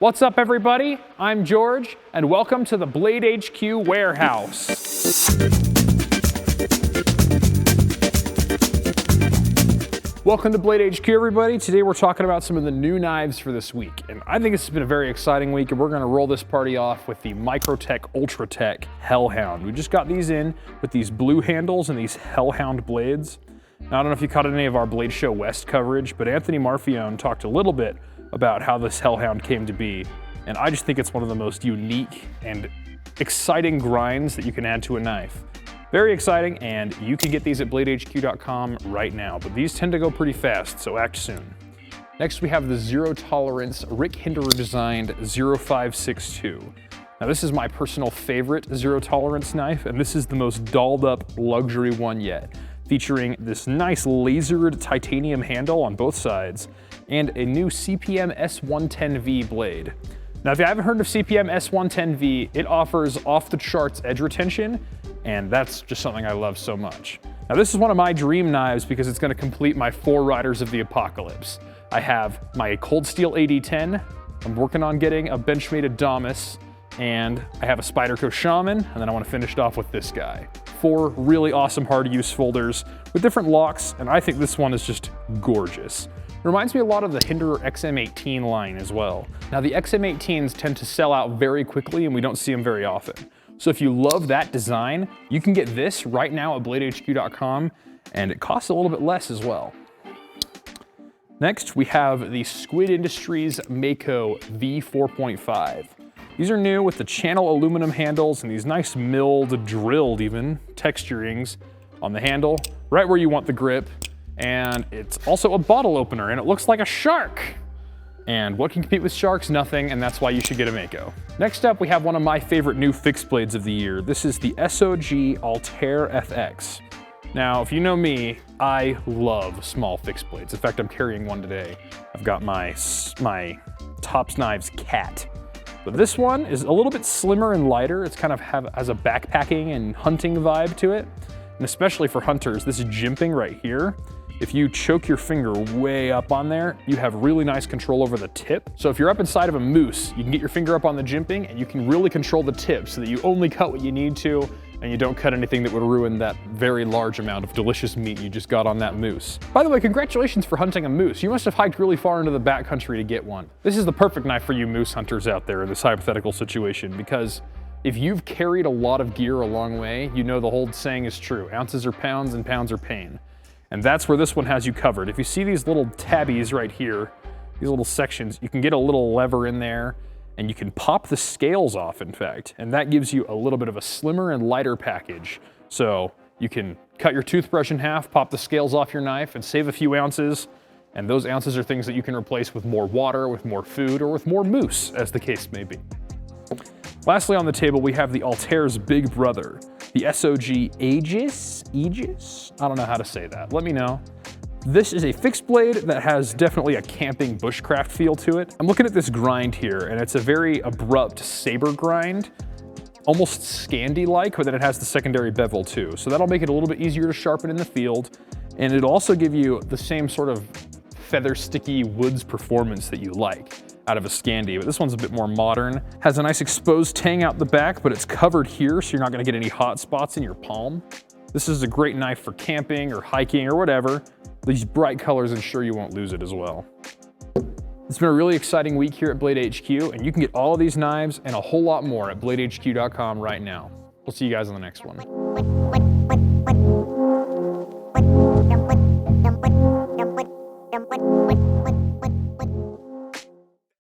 What's up, everybody? I'm George, and welcome to the Blade HQ warehouse. Welcome to Blade HQ, everybody. Today we're talking about some of the new knives for this week, and I think it's been a very exciting week, and we're going to roll this party off with the Microtech Ultratech Hellhound. We just got these in with these blue handles and these Hellhound blades. Now, I don't know if you caught any of our Blade Show West coverage, but Anthony Marfione talked a little bit about how this Hellhound came to be, and I just think it's one of the most unique and exciting grinds that you can add to a knife. Very exciting, and you can get these at bladehq.com right now, but these tend to go pretty fast, so act soon. Next, we have the Zero Tolerance Rick Hinderer designed 0562. Now, this is my personal favorite Zero Tolerance knife, and this is the most dolled up luxury one yet, featuring this nice lasered titanium handle on both sides and a new CPM S110V blade. Now, if you haven't heard of CPM S110V, it offers off-the-charts edge retention, and that's just something I love so much. Now, this is one of my dream knives because it's going to complete my 4 Riders of the Apocalypse. I have my Cold Steel AD10, I'm working on getting a Benchmade Adamas, and I have a Spyderco Shaman, and then I want to finish it off with this guy. 4 really awesome hard-to-use folders with different locks, and I think this one is just gorgeous. It reminds me a lot of the Hinderer XM18 line as well. Now, the XM18s tend to sell out very quickly, and we don't see them very often. So if you love that design, you can get this right now at bladehq.com, and it costs a little bit less as well. Next, we have the Squid Industries Mako V4.5. These are new with the channel aluminum handles and these nice milled, drilled even, texturings on the handle, right where you want the grip. And it's also a bottle opener, and it looks like a shark. And what can compete with sharks? Nothing, and that's why you should get a Mako. Next up, we have one of my favorite new fixed blades of the year. This is the SOG Altair FX. Now, if you know me, I love small fixed blades. In fact, I'm carrying one today. I've got my Tops Knives Cat. But this one is a little bit slimmer and lighter. It's kind of has a backpacking and hunting vibe to it. And especially for hunters, this jimping right here, if you choke your finger way up on there, you have really nice control over the tip. So if you're up inside of a moose, you can get your finger up on the jimping and you can really control the tip so that you only cut what you need to and you don't cut anything that would ruin that very large amount of delicious meat you just got on that moose. By the way, congratulations for hunting a moose. You must have hiked really far into the backcountry to get one. This is the perfect knife for you moose hunters out there in this hypothetical situation, because if you've carried a lot of gear a long way, you know the old saying is true. Ounces are pounds and pounds are pain. And that's where this one has you covered. If you see these little tabbies right here, these little sections, you can get a little lever in there and you can pop the scales off, in fact, and that gives you a little bit of a slimmer and lighter package. So you can cut your toothbrush in half, pop the scales off your knife and save a few ounces, and those ounces are things that you can replace with more water, with more food, or with more moose, as the case may be. Lastly on the table, we have the Altair's big brother, the SOG Aegis? I don't know how to say that, let me know. This is a fixed blade that has definitely a camping bushcraft feel to it. I'm looking at this grind here, and it's a very abrupt saber grind, almost Scandi-like, but then it has the secondary bevel too. So that'll make it a little bit easier to sharpen in the field, and it'll also give you the same sort of feather sticky woods performance that you like out of a Scandi, but this one's a bit more modern. Has a nice exposed tang out the back, but it's covered here, so you're not gonna get any hot spots in your palm. This is a great knife for camping or hiking or whatever. These bright colors ensure you won't lose it as well. It's been a really exciting week here at Blade HQ, and you can get all of these knives and a whole lot more at bladehq.com right now. We'll see you guys on the next one.